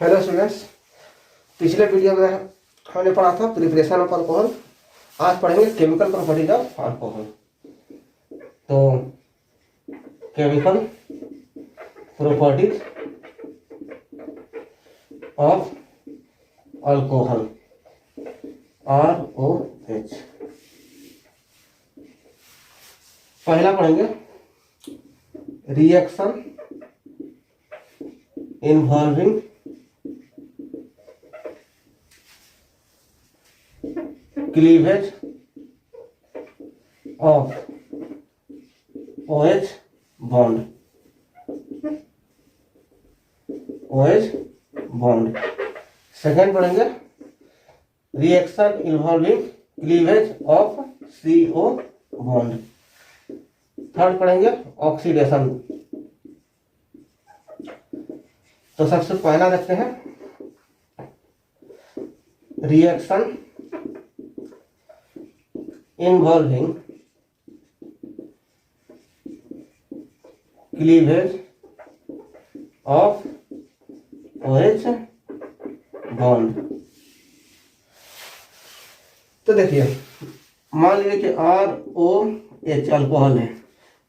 Hello students, पिछले video में हमने पढ़ा था प्रिपरेशन ऑफ अल्कोहल। आज पढ़ेंगे केमिकल प्रॉपर्टीज ऑफ अल्कोहल। तो chemical properties of alcohol ROH। पहला पढ़ेंगे reaction involving cleavage of OH bond. OH bond. Second पढ़ेंगे reaction involving cleavage of CO bond. Third पढ़ेंगे ऑक्सीडेशन। तो सबसे पहला देखते हैं reaction involving cleavage of OH bond. तो देखिए, मान लीजिए कि ROH अल्कोहल है,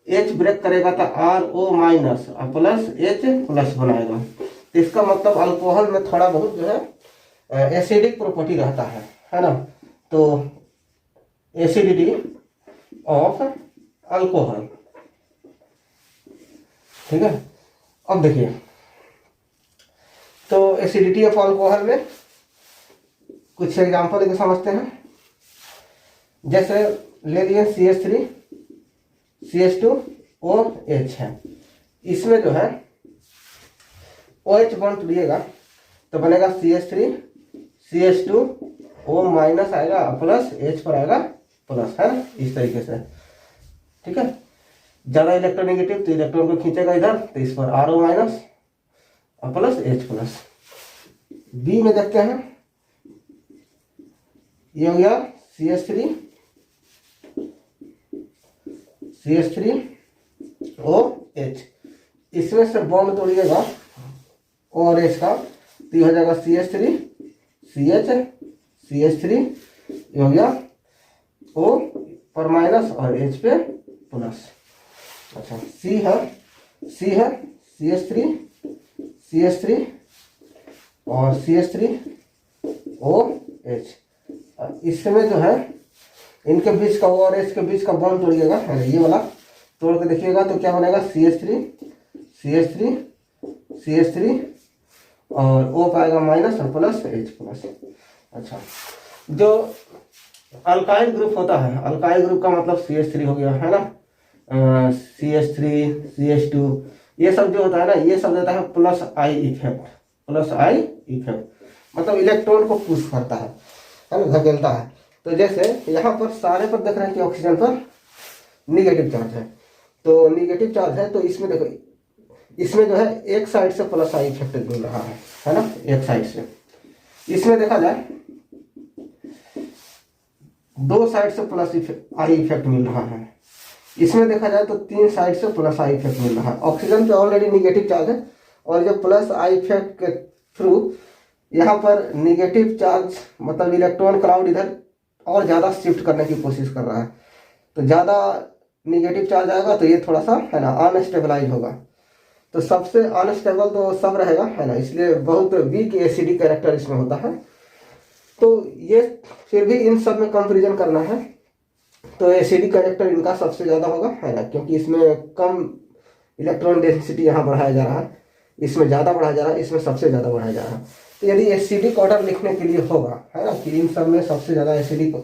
H ब्रेक करेगा तो RO माइनस और प्लस H प्लस बनाएगा। तो इसका मतलब अल्कोहल में थोड़ा बहुत जो है एसिडिक प्रॉपर्टी रहता है ना। तो एसिडिटी ऑफ अल्कोहल, ठीक है। अब देखिए, तो एसिडिटी ऑफ अल्कोहल में कुछ एग्जांपल लेके समझते हैं। जैसे ले लिए CH3 CH2OH है, इसमें जो है OH बॉन्ड तोड़िएगा तो बनेगा CH3 CH2O माइनस आएगा प्लस H पर आएगा प्लस, है ना, इस तरीके से, ठीक है। ज्यादा इलेक्ट्रोनेगेटिव तो इलेक्ट्रॉन को खींचेगा इधर, तो इस पर RO माइनस और प्लस H प्लस। बी में देखते हैं, ये हो गया CH3OH। इसमें से बॉन्ड तोड़िएगा OH का, तो ये हो जाएगा CH3 ये हो गया O पर माइनस और H पे प्लस। अच्छा, C है CH3 और CH3OH। इसमें जो है इनके बीच का और H के बीच का बॉन्ड तोड़िएगा, ये वाला तोड़ के देखिएगा तो क्या बनेगा CH3 और O पाएगा माइनस और प्लस H प्लस। अच्छा, जो अल्काइल ग्रुप होता है, अल्काइल ग्रुप का मतलब CH3 हो गया, है ना, CH3 CH2, ये सब जो होता है ना, ये सब देता है प्लस I इफेक्ट, मतलब इलेक्ट्रॉन को पुश करता है ना, धकेलता है। तो जैसे यहाँ पर सारे पर देख रहे हैं कि ऑक्सीजन पर निगेटिव चार्ज है, तो निगेटिव चार्ज है, तो इसमें देखो, इसमें जो है एक साइड से प्लस I इफेक्ट मिल रहा है ना, एक साइड से। इसमें देखा जाए दो साइड से प्लस I इफेक्ट मिल रहा है, इसमें देखा जाए तो तीन साइड से प्लस I इफेक्ट मिल रहा है। ऑक्सीजन पे ऑलरेडी निगेटिव चार्ज है, और जो प्लस I इफेक्ट के थ्रू यहाँ पर निगेटिव चार्ज मतलब इलेक्ट्रॉन क्लाउड इधर और ज़्यादा शिफ्ट करने की कोशिश कर रहा है। तो ज़्यादा निगेटिव चार्ज आएगा तो ये थोड़ा सा, है ना, अनस्टेबलाइज होगा। तो सबसे अनस्टेबल तो सब रहेगा, है ना, इसलिए बहुत वीक एसिडिक कैरेक्टर इसमें होता है। तो ये फिर भी इन सब में कंपेरिजन करना है, तो एसिडिक कैरेक्टर इनका सबसे ज़्यादा होगा, है ना, क्योंकि इसमें कम इलेक्ट्रॉन डेंसिटी यहाँ बढ़ाया जा रहा है, इसमें ज़्यादा बढ़ाया जा रहा है, इसमें सबसे ज़्यादा बढ़ाया जा रहा है। तो यदि एसिडिक ऑर्डर लिखने के लिए होगा, है ना, कि इन सब में सबसे ज़्यादा एसिडिक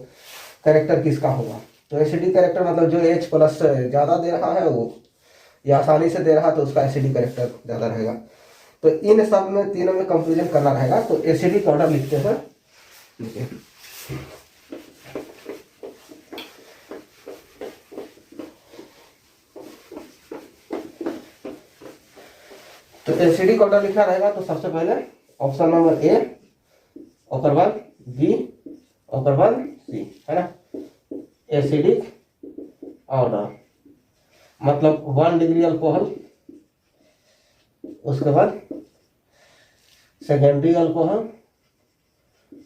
कैरेक्टर किसका होगा, तो एसिडिक कैरेक्टर मतलब जो H प्लस ज़्यादा दे रहा है वो, या आसानी से दे रहा है, तो उसका एसिडिक कैरेक्टर ज़्यादा रहेगा। तो इन सब में तीनों में कंपेरिजन करना रहेगा। तो एसिडिक ऑर्डर लिखते हैं, देखिए, तो एसिडिक ऑर्डर लिखना रहेगा। तो सबसे पहले ऑप्शन नंबर A, और बाद B, और बाद C, है ना, एसिडिक ऑर्डर मतलब 1 डिग्री अल्कोहल, उसके बाद सेकेंडरी अल्कोहल,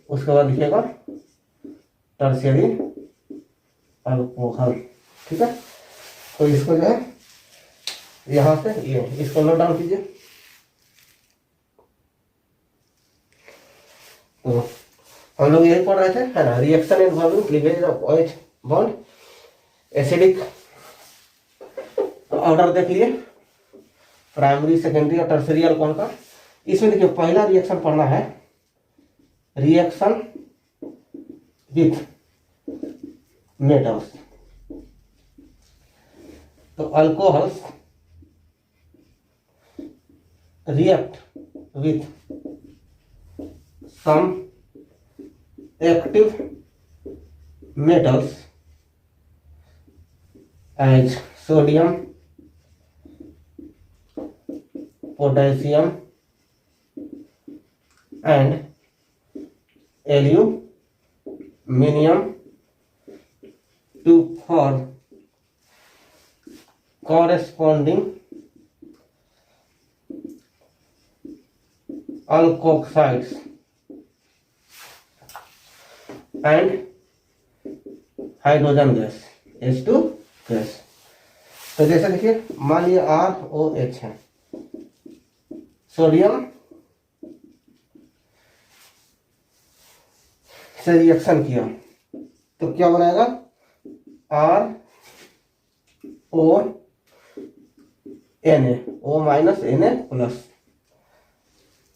उसके बाद लिखिएगा टर्शियरी अल्कोहल। ठीक है, तो इसको जो है यहाँ से ये इसको नोट डाउन कीजिए। तो हम लोग यही पढ़ रहे थे, है ना, reaction involving cleavage of OH bond, acidic order देख लिए, प्राइमरी, सेकेंडरी और टर्शियरी अल्कोहल का। इसमें देखिए पहला रिएक्शन पढ़ना है, रिएक्शन विथ मेटल्स। तो alcohols react with some active metals as sodium, potassium and aluminium to form corresponding alkoxides and hydrogen gas H2 gas. तो जैसे देखिए मान लिया ROH है, सोडियम से रिएक्शन किया तो क्या बनाएगा, RONA, O minus Na plus,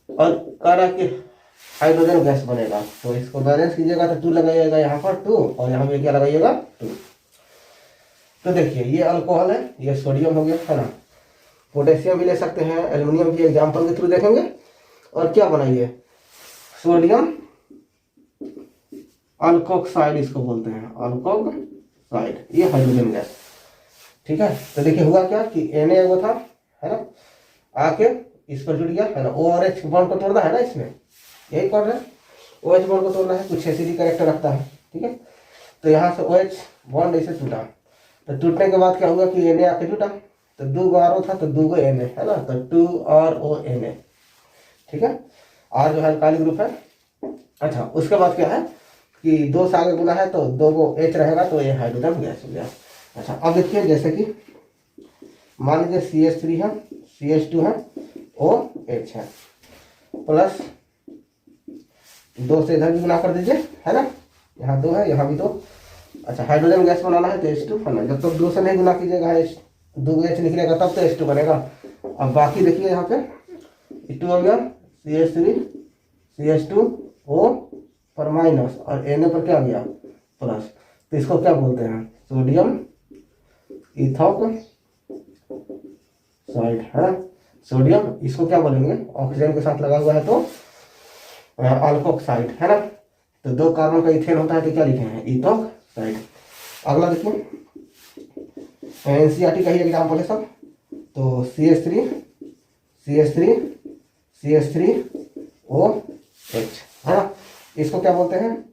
और कह रहा कि हाइड्रोजन गैस बनेगा। तो इसको बैलेंस कीजिएगा तो 2 लगाइएगा यहाँ पर 2, और यहाँ पे क्या लगाइएगा 2। तो देखिए ये अल्कोहल है, ये सोडियम हो गया, है ना। पोटेशियम भी ले सकते हैं, एल्युमिनियम भी एग्जाम्पल के थ्रू देखेंगे। और क्या बनाइए, सोडियम अल्कोक्साइड इसको बोलते हैं, अल्कोक्साइड, ये हाइड्रोजन गैस। ठीक है, तो देखिए हुआ क्या कि Na वो था, है ना, आके इस पर जुड़ गया, है ना। O और H बॉन्ड को तोड़ना है ना, इसमें यही कर रहे हैं, OH बॉन्ड को तोड़ना है, कुछ एसिडिक कैरेक्टर रखता है। ठीक है, तो यहाँ से OH बॉन्ड ऐसे टूटा, तो टूटने के बाद क्या हुआ कि Na आके जुटा, तो 2 RO था तो 2 Na, है ना, तो 2RONA। ठीक है, R जो है अल्काइल ग्रुप है। अच्छा, उसके बाद क्या है कि 2 से आगे गुना है तो 2 को H रहेगा, तो ये हाइड्रोजन गैस हो गया। अच्छा, अब देखिए जैसे कि मान लीजिए CH3 है, CH2 है, OH है, प्लस 2 से इधर भी गुना कर दीजिए, है ना, यहाँ 2 है, यहाँ भी 2। अच्छा, हाइड्रोजन गैस बनाना है तो H2, है ना, जब तक 2 से नहीं गुना कीजिएगा, 2 H निकलेगा तब तो H2 बनेगा। अब बाकी देखिए यहाँ पे 2 हो गया, CH3 CH2 O पर माइनस, और Na पर क्या गया प्लस। तो इसको क्या बोलते हैं, सोडियम इथॉक्साइड, है ना, सोडियम, इसको क्या बोलेंगे, ऑक्सीजन के साथ लगा हुआ है तो अल्कोक्साइड, है ना। तो 2 कार्बन का इथेन होता है तो क्या लिखे हैं, इथोक्साइड। अगला देखिए NCERT का ही एग्जाम्पल है सब। तो CH3 OH, है ना, इसको क्या बोलते हैं।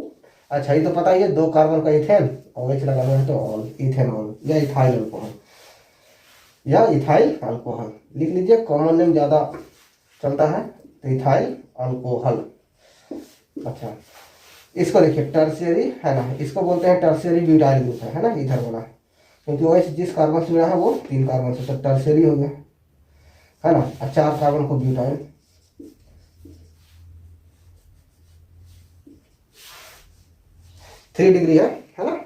अच्छा, ये तो पता ही है, 2 कार्बन का इथेन, OH लगा हुआ है तो ऑल, इथेनॉल या इथाइल अल्कोहल, या इथाइल अल्कोहल लिख लीजिए, कॉमन नेम ज़्यादा चलता है तो इथाइल अल्कोहल। अच्छा, इसको देखिए टर्शियरी, है ना, इसको बोलते हैं टर्शियरी ब्यूटाइल ग्रुप है ना, इधर वाला, क्योंकि OH जिस कार्बन से जुड़ा है वो 3 कार्बन से, तो टर्शियरी हो गया, है ना। 4 कार्बन को ब्यूटाइल। 3 डिग्री है ना,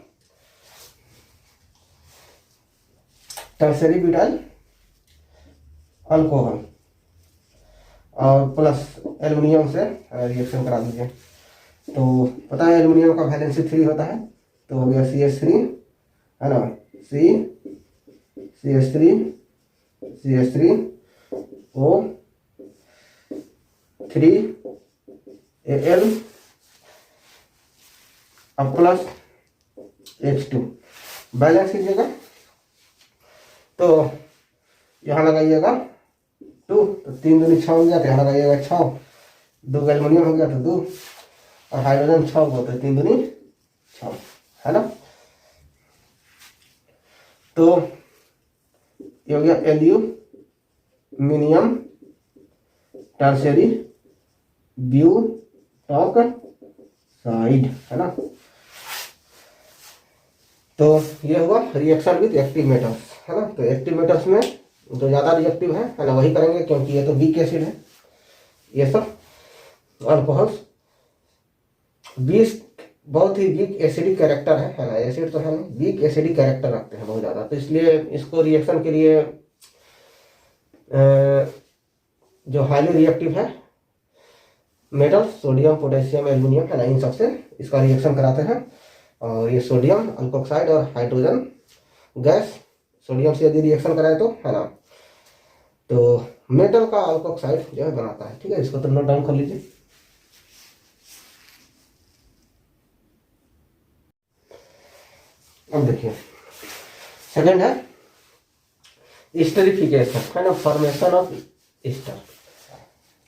टर्शियरी ब्यूटाइल अल्कोहल, और प्लस एल्युमिनियम से रिएक्शन करा दीजिए। तो पता है एल्युमिनियम का वैलेंसी 3 होता है, तो हो गया CH3, है ना, CH3 O3Al अब प्लस H2, बैलेंस कीजिएगा। तो यहाँ लगाइएगा 2, तो 3 दूनी 6 हो गया, तो यहाँ लगाइएगा 6, 2 एल्युमिनियम हो गया तो 2, और हाइड्रोजन 6 हो तो 3 दूनी 6, है ना। तो ये हो गया एल्यूमिनियम टर्शियरी ब्यूटॉक्साइड, है ना। तो ये हुआ रिएक्शन विद एक्टिव मेटल्स, है ना। तो एक्टिव मेटल्स में जो ज़्यादा रिएक्टिव है ना, वही करेंगे, क्योंकि ये तो वीक एसिड है। ये सब अल्कोहल्स बहुत ही वीक एसिडिक कैरेक्टर है ना। एसिड तो है नहीं, वीक एसिडिक कैरेक्टर रखते हैं बहुत ज़्यादा। तो इसलिए इसको रिएक्शन के लिए जो हाईली रिएक्टिव है मेटल, सोडियम, पोटेशियम, एल्यूमिनियम, है ना, इन सबसे इसका रिएक्शन कराते हैं। और ये सोडियम अल्कोक्साइड और हाइड्रोजन गैस, सोडियम से यदि रिएक्शन कराए तो, है ना, तो मेटल का अल्कोक्साइड जो है बनाता है। ठीक है, इसको तो नोट डाउन कर लीजिए। अब देखिए सेकंड है एस्टरिफिकेशन, है ना, फॉर्मेशन ऑफ एस्टर।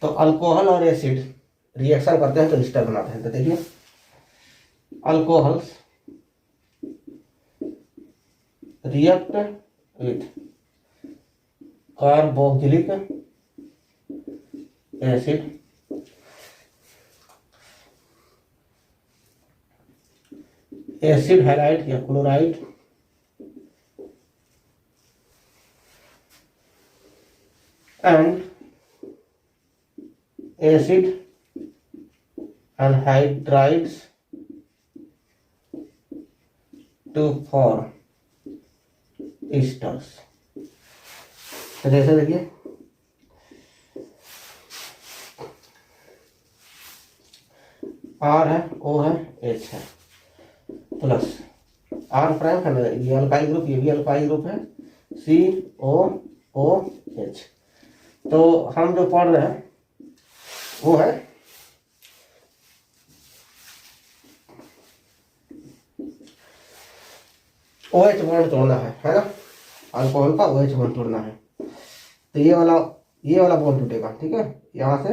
तो अल्कोहल और एसिड रिएक्शन करते हैं तो एस्टर बनाते हैं। तो देखिए alcohols react with carboxylic acid acid halide या chloride and acid anhydrides to form esters. तो जैसे देखिए आर है, ओ है, एच है, प्लस आर प्राइम है ना, ये अल्काइल ग्रुप, ये भी अल्काइल ग्रुप है, सी ओ ओ एच। तो हम जो पढ़ रहे हैं वो है OH बॉन्ड तोड़ना है ना, अल्कोहल का OH बॉन्ड तोड़ना है। तो ये वाला बॉन्ड टूटेगा, ठीक है, यहाँ से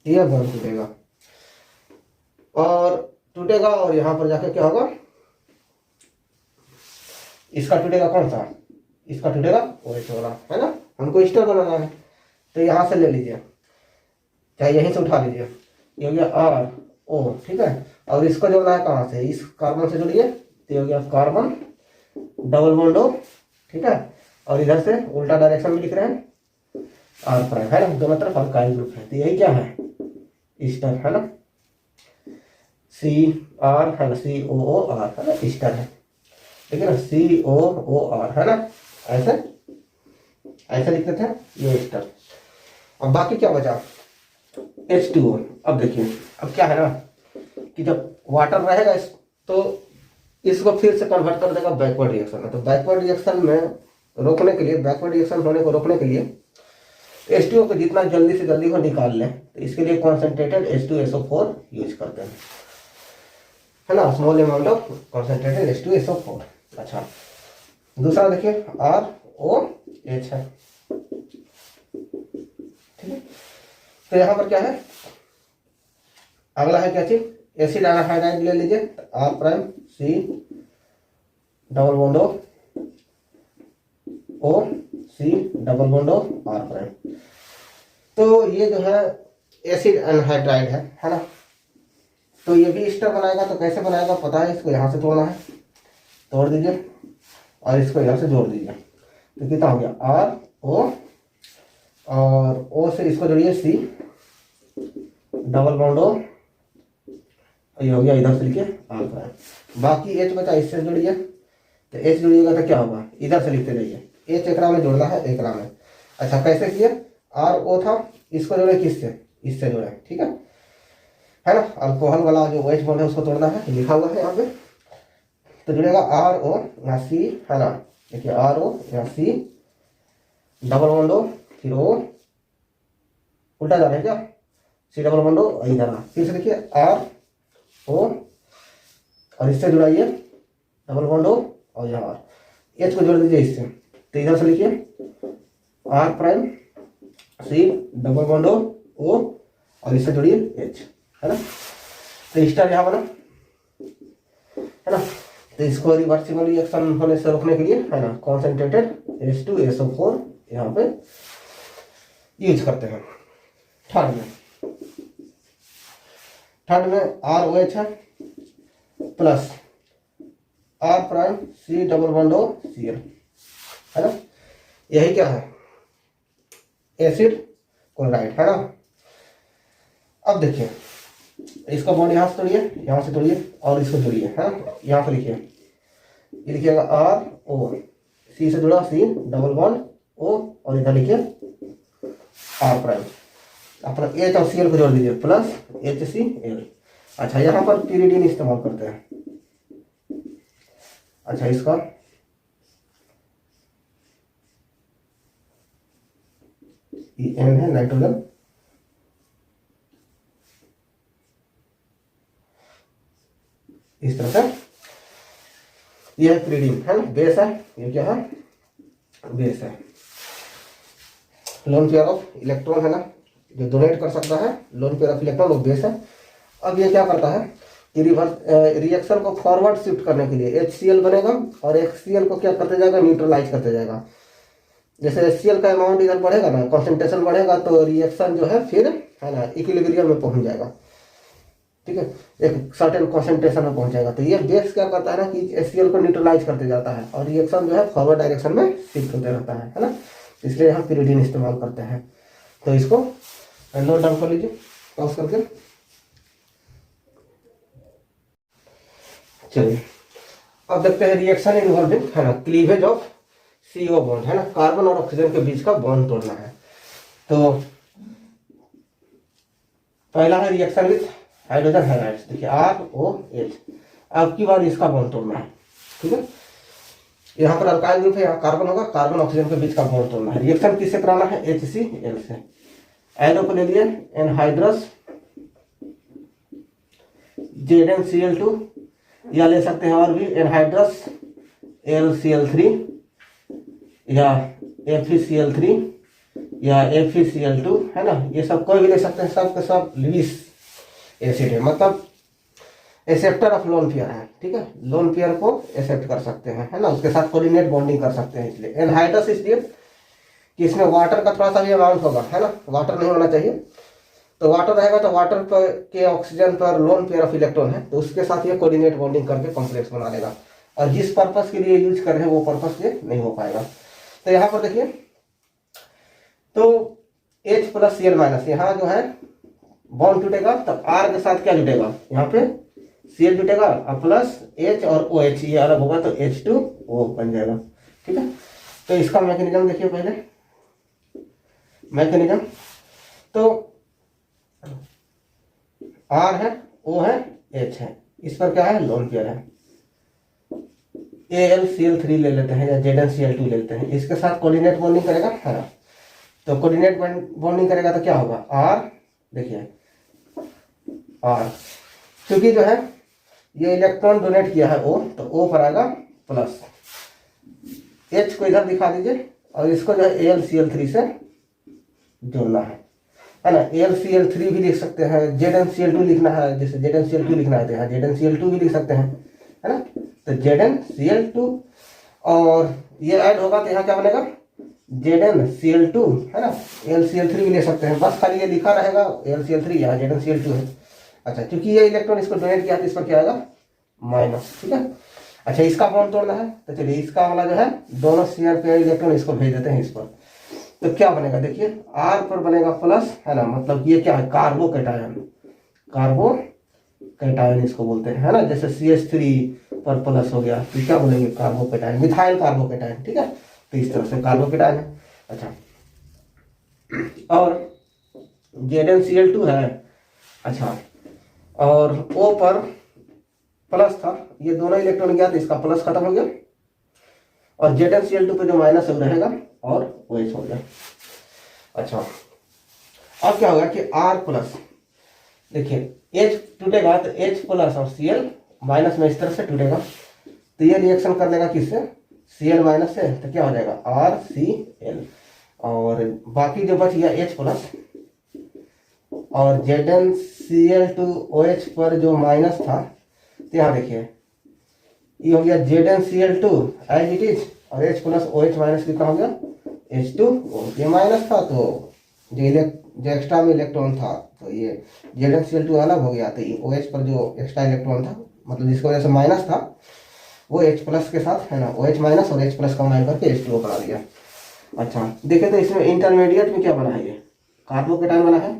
ये बॉन्ड टूटेगा और यहाँ पर जाके क्या होगा, इसका टूटेगा, कौन सा, इसका टूटेगा OH वाला, है ना। हमको एस्टर बनाना है तो यहाँ से ले लीजिए, चाहे यहीं से उठा लीजिए, ये हो गया आर ओ, ठीक है। और इसको जोड़ना है कहाँ से, इस कार्बन से जोड़िए, तो ये हो गया कार्बन डबल बॉन्ड O, ठीक है। और इधर से उल्टा डायरेक्शन में लिख रहे हैं आर प्राइम, है ना, दोनों तरफ अल्काइल ग्रुप है। तो यही क्या है, एस्टर, है ना, सी आर, है ना, सी ओ ओ आर, है ना, एस्टर है, ठीक है ना, सी ओ ओ आर, है ना, ऐसे लिखते थे, ये एस्टर। अब बाकी क्या बचा, H2O। अब देखिए अब क्या है ना कि जब वाटर रहेगा तो इसको फिर से कन्वर्ट कर देगा बैकवर्ड रिएक्शन में। तो बैकवर्ड रिएक्शन में रोकने के लिए, बैकवर्ड रिएक्शन होने को रोकने के लिए H2O को जितना जल्दी से जल्दी को निकाल लें, तो इसके लिए कॉन्सेंट्रेटेड H2SO4 यूज करते हैं, है ना, small amount of concentrated H2SO4। अच्छा, दूसरा देखिए ROH है, ठीक है। तो यहाँ पर क्या है, अगला है क्या चीज, एसिड एनहाइड्राइड ले लीजिए, R prime C double bond O C double bond R prime. तो ये जो है एसिड एनहाइड्राइड है ना। तो ये भी एस्टर बनाएगा। तो कैसे बनाएगा पता है, इसको यहाँ से तोड़ना है, तोड़ दीजिए और इसको यहाँ से जोड़ दीजिए। तो कितना हो गया, आर ओ और ओ से इसको जोड़िए, सी डबल बॉन्ड ओ, ये हो गया, इधर से लिखिए आर प्राइम। बाकी एच बचा, इससे जोड़िए, तो एच जोड़िएगा तो क्या होगा, इधर से लिखते जाइए, एच एकरा में जोड़ना है, एकरा में। अच्छा, कैसे किए, आर ओ था, इसको जोड़े किससे, इससे जोड़े, ठीक है ना। अल्कोहल वाला जो OH बॉन्ड है उसको तोड़ना है, लिखा हुआ है यहाँ पे। तो जुड़ेगा आर ओ यहाँ सी, है ना, देखिए आर ओ यहाँ सी डबल बॉन्ड ओ, फिर ओ उल्टा जा रहा है क्या, सी डबल बॉन्ड ओ, इधर फिर से देखिए आर ओ और इससे जुड़ाइए डबल बॉन्ड ओ और यहाँ आर, एच को जोड़ दीजिए इससे, तो इधर से लिखिए R prime C double bond O और इससे जोड़िए एच, है ना। तो एस्टर यहाँ बना, है ना। तो इसको रिवर्सिबल रिएक्शन होने से रोकने के लिए, है ना, कॉन्सेंट्रेटेड H2SO4 यहाँ पे यूज करते हैं थर्ड में। थर्ड में आर ओ एच है plus R prime C double bond O C L, है ना। यही क्या है, एसिड क्लोराइड, है ना। अब देखिए इसका बॉन्ड यहाँ से तोड़िए, यहाँ से तोड़िए और इसको जोड़िए, है ना। यहाँ पे लिखिए, ये लिखिएगा आर ओ, सी से जुड़ा सी डबल बॉन्ड ओ, और इधर लिखिए आर प्राइम, अपना एच और सी एल को जोड़ दीजिए प्लस एच सी एल। अच्छा यहाँ पर pyridine इस्तेमाल करते हैं। अच्छा इसका एन है नाइट्रोजन, इस तरह से यह है pyridine, है ना, बेस है। ये क्या है, बेस है, लोन पेयर ऑफ इलेक्ट्रॉन, है ना, जो डोनेट कर सकता है लोन पेयर ऑफ इलेक्ट्रॉन, वो बेस है। अब ये क्या करता है कि रिएक्शन को फॉरवर्ड शिफ्ट करने के लिए HCl बनेगा और HCl को क्या करते जाएगा, न्यूट्रलाइज करते जाएगा। जैसे HCl का अमाउंट इधर बढ़ेगा ना, कॉन्सेंट्रेशन बढ़ेगा, तो रिएक्शन जो है फिर, है ना, इक्विलिब्रियम में पहुंच जाएगा, ठीक है, एक सर्टेन कॉन्सेंट्रेशन में पहुंच जाएगा। तो ये बेस क्या करता है ना कि HCl को न्यूट्रलाइज करते जाता है और रिएक्शन जो है फॉरवर्ड डायरेक्शन में शिफ्ट होते रहता है ना। इसलिए हम pyridine इस्तेमाल करते हैं। तो इसको नोट डाउन कर लीजिए पॉज करके। चलिए अब देखते हैं रिएक्शन इन्वॉल्विंग, है ना, क्लीवेज ऑफ CO बॉन्ड, है ना, कार्बन और ऑक्सीजन के बीच का बॉन्ड तोड़ना है। तो पहला है रिएक्शन विथ हाइड्रोजन हैलाइड्स, देखिए ROH। अब की बार इसका बॉन्ड तोड़ना है, ठीक है। यहाँ पर अल्काइल ग्रुप है, यहाँ कार्बन होगा, कार्बन ऑक्सीजन के बीच का बॉन्ड तोड़ना है। रिएक्शन किससे कराना है, HCl से। एनो को ले लिए एनहाइड्रस ZnCl2, या ले सकते हैं और भी एनहाइड्रस LCl3 या FeCl3 या FeCl2, है ना, ये सब कोई भी ले सकते हैं, सब के सब लुईस एसिड है, मतलब एक्सेप्टर ऑफ लोन पेयर है, ठीक है, लोन पेयर को एक्सेप्ट कर सकते हैं, है ना, उसके साथ कोऑर्डिनेट बॉन्डिंग कर सकते हैं। इसलिए एनहाइड्रस इसलिए कि इसमें वाटर का थोड़ा सा भी अमाउंट होगा, है ना, वाटर नहीं होना चाहिए। तो वाटर रहेगा तो वाटर पर के ऑक्सीजन पर लोन पेयर ऑफ इलेक्ट्रॉन है, तो उसके साथ ये कोऑर्डिनेट बॉन्डिंग करके कॉम्प्लेक्स बना लेगा, और जिस पर्पस के लिए यूज कर रहे हैं वो पर्पस ये नहीं हो पाएगा। तो यहाँ पर देखिए, तो H प्लस Cl माइनस, यहाँ जो है बॉन्ड टूटेगा तब R के साथ क्या जुटेगा, यहाँ पे Cl जुटेगा और प्लस H और OH, ये अलग होगा तो H2O बन जाएगा, ठीक है। तो इसका मैकेनिज्म देखिए पहले, मैकेनिज्म तो R है, O है, H है, इस पर क्या है, लोन पेयर है। AlCl3 ले लेते हैं या ZnCl2 ले लेते हैं, इसके साथ कोऑर्डिनेट बॉन्डिंग करेगा, है ना। तो कोऑर्डिनेट बॉन्डिंग करेगा तो क्या होगा, R, देखिए R, क्योंकि जो है ये इलेक्ट्रॉन डोनेट किया है O, तो O पर आएगा प्लस, H को इधर दिखा दीजिए और इसको जो है AlCl3 से जोड़ना है ना। AlCl3 भी लिख सकते हैं, ZnCl2 लिखना है, जैसे ZnCl2 लिखना है तो यहाँ ZnCl2 भी लिख सकते हैं, है ना। तो ZnCl2 और ये ऐड होगा तो यहाँ क्या बनेगा, ZnCl2, है ना। AlCl3 भी ले सकते हैं, बस खाली ये लिखा रहेगा AlCl3, यहाँ ZnCl2 है। अच्छा, क्योंकि ये इलेक्ट्रॉन इसको डोनेट किया तो इस पर क्या आएगा, माइनस, ठीक है। अच्छा, इसका बॉन्ड तोड़ना है तो चलिए इसका वाला जो है दोनों शेयर पे इलेक्ट्रॉन इसको भेज देते हैं इस पर, तो क्या बनेगा, देखिए R पर बनेगा प्लस, है ना, मतलब ये क्या है, कार्बोकैटायन, कार्बोकैटायन इसको बोलते हैं, है ना। जैसे CH3 पर प्लस हो गया तो क्या बोलेंगे, कार्बोकैटायन, मिथाइल कार्बोकैटायन, ठीक है। तो इस तरह से कार्बोकैटायन है। अच्छा, और ZnCl2 है, अच्छा, और O पर प्लस था, ये दोनों इलेक्ट्रॉन गया तो इसका प्लस खत्म हो गया, और ZnCl2 पे जो माइनस है रहेगा और OH हो गया। अच्छा, अब क्या होगा कि R प्लस, देखिए H टूटेगा तो H प्लस और Cl माइनस में इस तरह से टूटेगा, तो ये रिएक्शन कर लेगा किससे, Cl माइनस से, तो क्या हो जाएगा RCl, और बाकी जो बच गया H प्लस और ZnCl2OH पर जो माइनस था, तो यहाँ देखिए ये हो गया ZnCl2 एज इट इज, और H प्लस OH माइनस कितना हो गया, H2O, ये माइनस था तो जो जो एक्स्ट्रा में इलेक्ट्रॉन था, तो ये ZnCl2 अलग हो गया, तो OH पर जो एक्स्ट्रा इलेक्ट्रॉन था, मतलब जिसकी वजह से माइनस था, वो H प्लस के साथ है ना, OH माइनस और H प्लस कंबाइन करके H2O बना दिया। अच्छा देखिए, तो इसमें इंटरमीडिएट में क्या बना है, ये कार्बोकेटाइन बना है।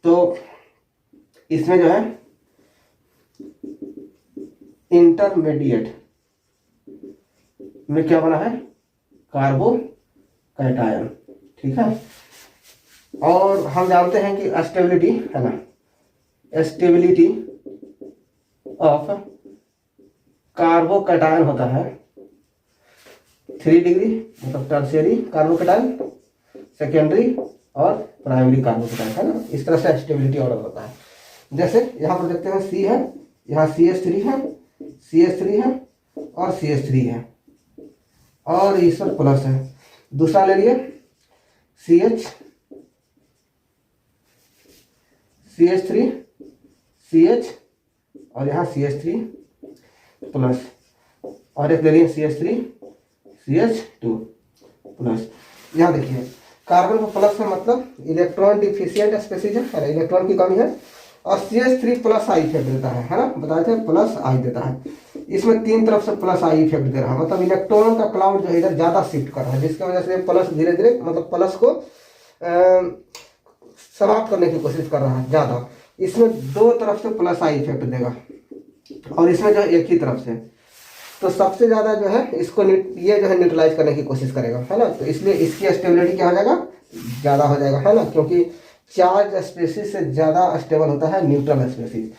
तो इसमें जो है इंटरमीडिएट में क्या बना है, कार्बोकैटायन। ठीक है, और हम जानते हैं कि स्टेबिलिटी है ना, स्टेबिलिटी ऑफ कार्बोकैटायन होता है 3 डिग्री, मतलब टर्शियरी कार्बोकैटायन, सेकेंडरी और प्राइमरी कार्बोकैटायन, है ना। इस तरह से स्टेबिलिटी ऑर्डर होता है। जैसे यहाँ पर देखते हैं C है, यहाँ CH3 है, CH3 है और CH3 है, और इस पर प्लस है। दूसरा ले लिए CH3 CH और यहाँ CH3 प्लस, और एक ले लिए CH3 CH2 प्लस। यहाँ देखिए कार्बन को प्लस में मतलब इलेक्ट्रॉन डिफिशियंट स्पीसीज है, इलेक्ट्रॉन की कमी है, और CH3 प्लस आई इफेक्ट देता है ना, बताए थे प्लस आई देता है। इसमें 3 तरफ से प्लस आई इफेक्ट दे रहा है, मतलब इलेक्ट्रॉन का क्लाउड जो है इधर ज्यादा शिफ्ट कर रहा है, जिसकी वजह से प्लस धीरे धीरे मतलब प्लस को समाप्त करने की कोशिश कर रहा है ज्यादा। इसमें 2 तरफ से प्लस आई इफेक्ट देगा, और इसमें जो है एक ही तरफ से, तो सबसे ज्यादा जो है इसको ये जो है न्यूट्रलाइज करने की कोशिश करेगा, है ना। तो इसलिए इसकी स्टेबिलिटी क्या हो जाएगा, ज्यादा हो जाएगा, है ना, क्योंकि चार्ज स्पेसीज से ज्यादा स्टेबल होता है न्यूट्रल स्पेसीज।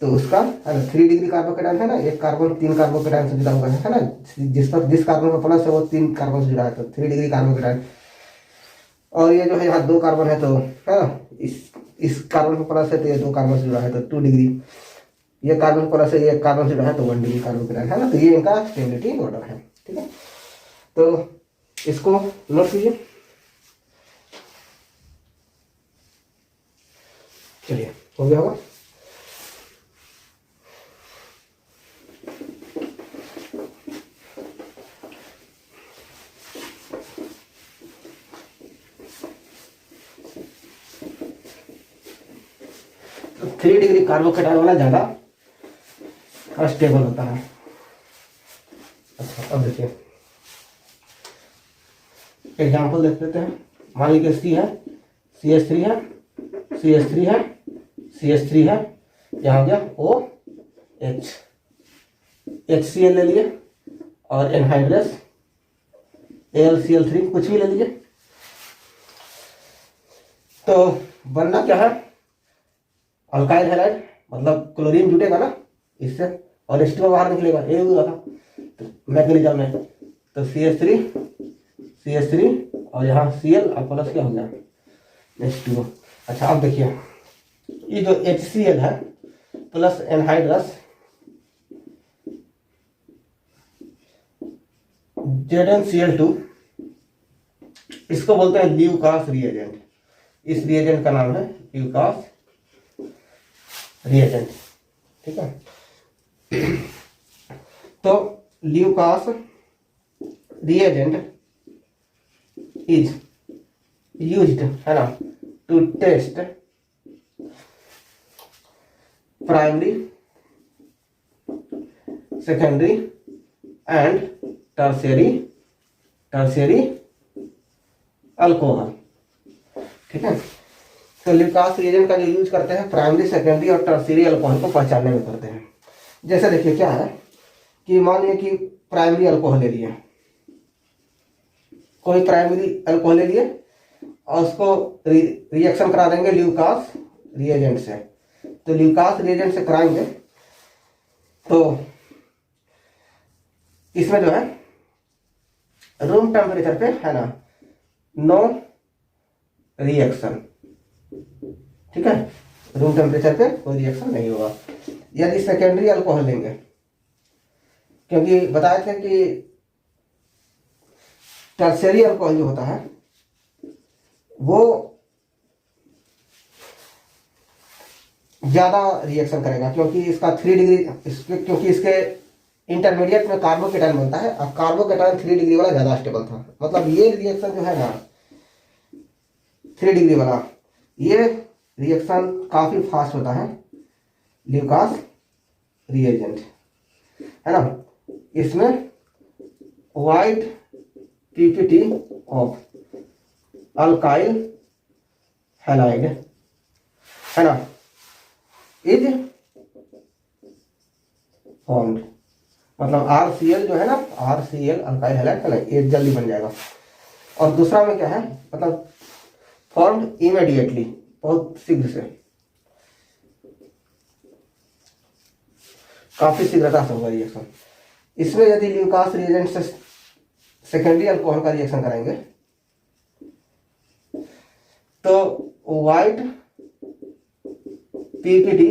तो उसका है ना 3 डिग्री कार्बोकैटायन है ना, एक कार्बन 3 कार्बोकैटायन से जुड़ा हुआ है ना, जिस कार्बन का प्लस है वो 3 कार्बन से जुड़ा है, तो 3 डिग्री कार्बोकैटायन। और ये जो है यहाँ 2 कार्बन है, तो है ना, इस कार्बन का प्लस है तो ये 2 कार्बन से जुड़ा है, तो 2 डिग्री। ये कार्बन प्लस है, ये कार्बन से जुड़ा है, तो 1 डिग्री कार्बोकैटायन, है ना। तो ये इनका स्टेबिलिटी ऑर्डर है। ठीक है, तो इसको नोट कीजिए। चलिए, हो गया होगा। तो 3 डिग्री कार्बोकैटायन वाला ज्यादा स्टेबल होता है। अच्छा अब देखिए एग्जाम्पल देख लेते हैं। मान लीजिए C है, CH3 है, CH3 है, CH3 है, यहाँ हो गया OH, HCl ले लिए, और एनहाइड्रस AlCl3 कुछ भी ले लीजिए। तो बनना क्या है, अल्काइल हैलाइड, मतलब क्लोरीन जुटेगा ना इससे, और H2O बाहर निकलेगा, ये हुआ था तो मैग्नीशियम में, तो CH3 और यहाँ Cl और प्लस क्या हो गया H2O। अच्छा अब देखिए ये जो HCl है प्लस एनहाइड्रस ZnCl2, इसको बोलते हैं ल्यूकास रिएजेंट। इस रिएजेंट का नाम है ल्यूकास रिएजेंट। ठीक है, तो ल्यूकास रिएजेंट इज यूज्ड है ना to test primary, secondary and tertiary alcohol. ठीक है, तो ल्यूकास रिएजेंट का जो यूज करते हैं प्राइमरी, सेकेंडरी और टर्शियरी अल्कोहल को पहचानने में करते हैं। जैसे देखिए क्या है कि मान लिया कि प्राइमरी अल्कोहल ले लिए, कोई प्राइमरी अल्कोहल ले लिए और उसको रिएक्शन करा देंगे ल्यूकास रिएजेंट से। तो ल्यूकास रिएजेंट से कराएंगे तो इसमें जो है रूम टेम्परेचर पे है ना नो रिएक्शन। ठीक है, रूम टेम्परेचर पे कोई रिएक्शन नहीं होगा। यदि सेकेंडरी अल्कोहल लेंगे, क्योंकि बताए थे कि टर्शियरी अल्कोहल जो होता है वो ज्यादा रिएक्शन करेगा, क्योंकि इसका 3 डिग्री, क्योंकि इसके इंटरमीडिएट में कार्बोकेटायन बनता है, और कार्बोकेटायन 3 डिग्री वाला ज्यादा स्टेबल था। मतलब ये रिएक्शन जो है ना 3 डिग्री वाला ये रिएक्शन काफ़ी फास्ट होता है, ल्यूकास रिएजेंट, है ना। इसमें white PPT of alkyl halide, है ना, इज फॉर्म्ड। मतलब RCl जो है ना, RCl अल्काइल हैलाइड, है ना, ये जल्दी बन जाएगा। और दूसरा में क्या है, मतलब फॉर्म्ड इमीडिएटली, बहुत शीघ्र से, काफी शीघ्रता से होगा रिएक्शन। इसमें यदि ल्यूकास रिएजेंट से सेकेंडरी अल्कोहल का रिएक्शन करेंगे तो वाइट पीपीटी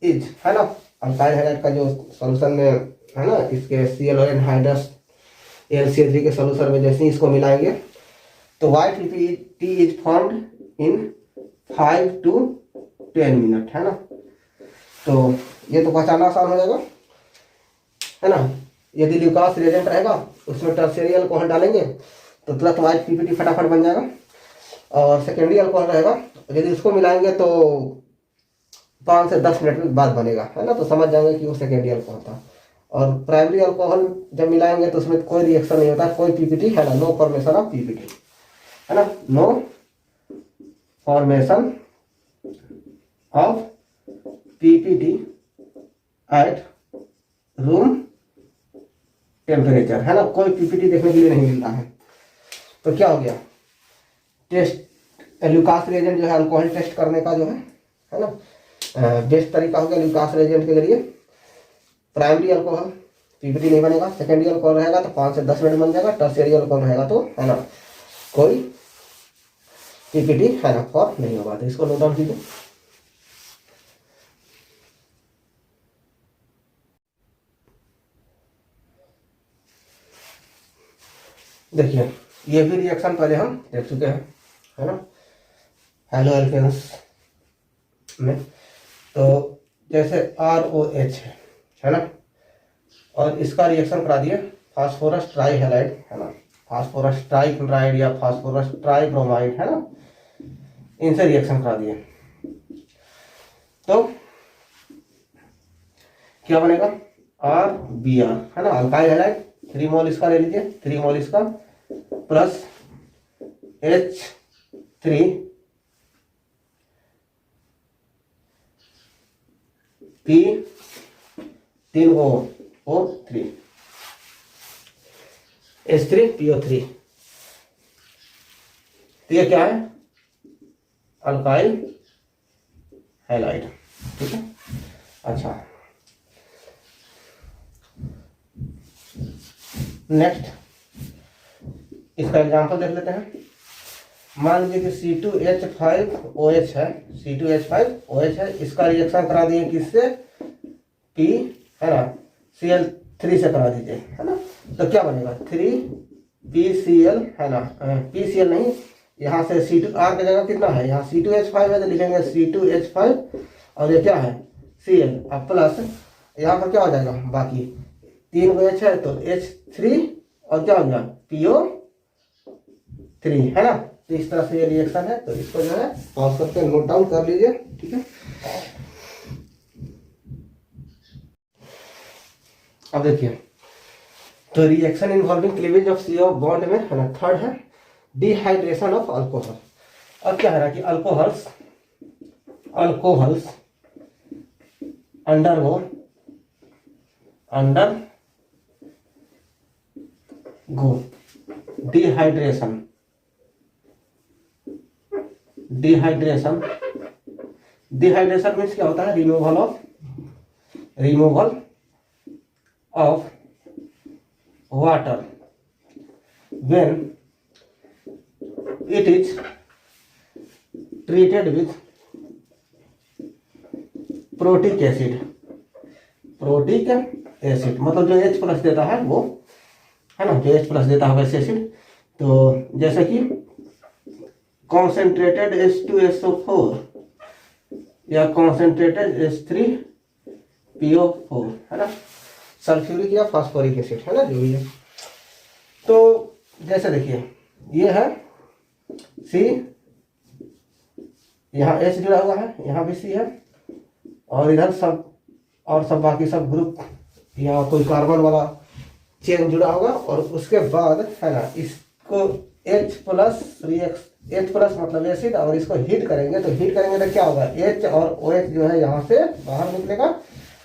इज, है ना, अल्काइल हैलाइड का जो सॉल्यूशन में है ना, इसके Cl और एनहाइड्रस AlCl3 के सॉल्यूशन में जैसे ही इसको मिलाएंगे तो white PPT is formed in 5 to 10 minute, है ना। तो ये तो पहचानना आसान हो जाएगा, है ना। यदि ल्यूकास रिएजेंट रहेगा उसमें टर्शियरी अल्कोहल डालेंगे तो तुरंत वाइट पीपीटी फटाफट बन जाएगा। और सेकेंडरी अल्कोहल रहेगा, यदि उसको मिलाएंगे तो 5 से 10 मिनट बाद बनेगा, है ना, तो समझ जाएंगे कि वो सेकेंडरी अल्कोहल था। और प्राइमरी अल्कोहल जब मिलाएंगे तो उसमें कोई रिएक्शन नहीं होता, कोई पीपीटी, है ना, नो फॉर्मेशन ऑफ पीपीटी, है ना, no formation of PPT at room temperature, है ना, कोई पीपीटी देखने के लिए नहीं मिलता है। तो क्या हो गया, टेस्ट ल्यूकास रिएजेंट जो है अल्कोहल टेस्ट करने का जो है ना, बेस्ट तरीका हो गया ल्यूकास रिएजेंट के जरिए। प्राइमरी अल्कोहल पीपीटी नहीं बनेगा, सेकेंडरी अल्कोहल रहेगा तो 5 से 10 मिनट बन जाएगा, टर्शियरी अल्कोहल रहेगा तो, है ना, कोई पीपीटी, है ना, फॉर्म नहीं होगा। तो इसको नोट डाउन कीजिए। देखिए ये भी रिएक्शन पहले हम देख चुके हैं, है ना, हेलो एल्केन्स में। तो जैसे ROH है ना, और इसका रिएक्शन करा दिए फास्फोरस ट्राईहैलाइड, है ना, फास्फोरस ट्राईक्लोराइड या फास्फोरस ट्राईब्रोमाइड, है ना, इनसे रिएक्शन करा दिए तो क्या बनेगा, RBr, है ना, अल्काइल हैलाइड, 3 मोल इसका ले लीजिए, 3 मोल इसका plus H3 P 3 O3 H3PO3। तो ये क्या है, अल्काइल हैलाइड, ठीक है। अच्छा नेक्स्ट इसका एग्जांपल देख लेते हैं। मान लीजिए कि C2H5OH है, C2H5OH है, इसका रिएक्शन करा दिए किससे, P, है ना, Cl3 से करा दीजिए, है ना। तो क्या बनेगा 3PCl, है ना, PCl नहीं, यहाँ से C2R की जगह कितना है, यहाँ C2H5 है तो लिखेंगे C2H5 और ये क्या है Cl, अब प्लस यहाँ पर क्या हो जाएगा, बाकी 3 OH है तो H3 और क्या हो गया PO3, है ना। तो इस तरह से ये रिएक्शन है, तो इसको जो है पॉज करके नोट डाउन कर लीजिए, ठीक है। अब देखिए तो reaction involving cleavage of CO bond में, है ना, थर्ड है डिहाइड्रेशन ऑफ अल्कोहल। अब क्या है ना कि अल्कोहल्स अंडरगो डिहाइड्रेशन मीन्स क्या होता है, removal of water when it is treated with protic acid, मतलब जो H प्लस देता है वो, है ना, जो H प्लस देता है वैसे एसिड। तो जैसे कि कॉन्सेंट्रेटेड H2SO4 या कॉन्सेंट्रेटेड H3PO4, है ना, सल्फ्यूरिक या फास्फोरिक एसिड, है ना, जो भी है। तो जैसे देखिए ये है यहाँ H जुड़ा हुआ है, यहाँ भी C है, और इधर सब बाकी सब ग्रुप, यहाँ कोई कार्बन वाला चेन जुड़ा होगा। और उसके बाद है ना, इसको H plus react, H plus मतलब एसिड, और इसको हीट करेंगे तो तो क्या होगा, H और OH जो है यहाँ से बाहर निकलेगा